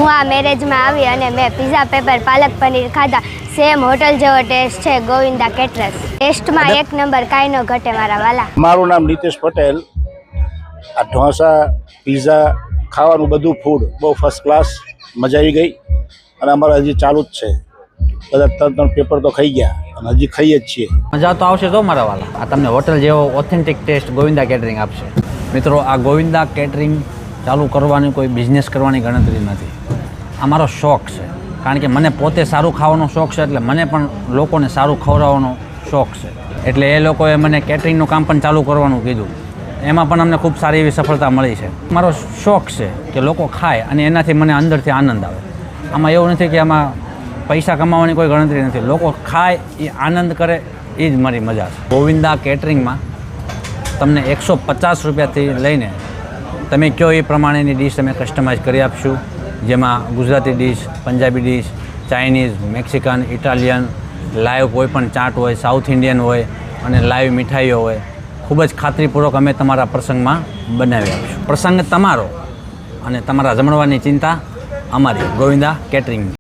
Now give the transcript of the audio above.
હું આ મેરેજમાં આવી અને મેં પિઝા પેપર પાલક પનીર ખાધા. સેમ હોટલ જેવો ટેસ્ટ છે ગોવિંદા કેટરર્સ. ટેસ્ટમાં એક નંબર, કાંઈ ન ઘટે મારા વાલા. મારું નામ નીતિશ પટેલ. આ ઢોસા, પિઝા, ખાવાનું બધું ફૂડ બહુ ફર્સ્ટ ક્લાસ, મજા આવી ગઈ. અને અમારે હજી ચાલુ જ છે. બધા 3 પેપર તો ખાઈ ગયા અને હજી ખાઈએ જ છીએ. મજા તો આવશે તો મારા વાલા. આ તમને હોટલ જેવો ઓથેન્ટિક ટેસ્ટ ગોવિંદા કેટરિંગ આપશે. મિત્રો, આ ગોવિંદા કેટરિંગ ચાલુ કરવાની કોઈ બિઝનેસ કરવાની ગણતરી નથી. આ મારો શોખ છે, કારણ કે મને પોતે સારું ખાવાનો શોખ છે, એટલે મને પણ લોકોને સારું ખવડાવવાનો શોખ છે. એટલે એ લોકોએ મને કેટરિંગનું કામ પણ ચાલુ કરવાનું કીધું. એમાં પણ અમને ખૂબ સારી એવી સફળતા મળી છે. મારો શોખ છે કે લોકો ખાય અને એનાથી મને અંદરથી આનંદ આવે. આમાં એવું નથી કે આમાં પૈસા કમાવાની કોઈ ગણતરી નથી. લોકો ખાય એ આનંદ કરે એ જ મારી મજા છે. ગોવિંદા કેટરિંગમાં તમને 150 રૂપિયાથી લઈને તમે કહો એ પ્રમાણેની ડીશ તમે કસ્ટમાઇઝ કરી આપશું. જેમાં Gujarati dish, Punjabi dish, Chinese, Mexican, Italian, live કોઈ પણ ચાટ હોય, સાઉથ ઇન્ડિયન હોય અને લાઈવ મીઠાઈઓ હોય. ખૂબ જ ખાતરીપૂર્વક અમે તમારા પ્રસંગમાં બનાવી આપીશું. પ્રસંગ તમારો અને તમારા જમણવાની ચિંતા અમારી ગોવિંદા કેટરિંગ.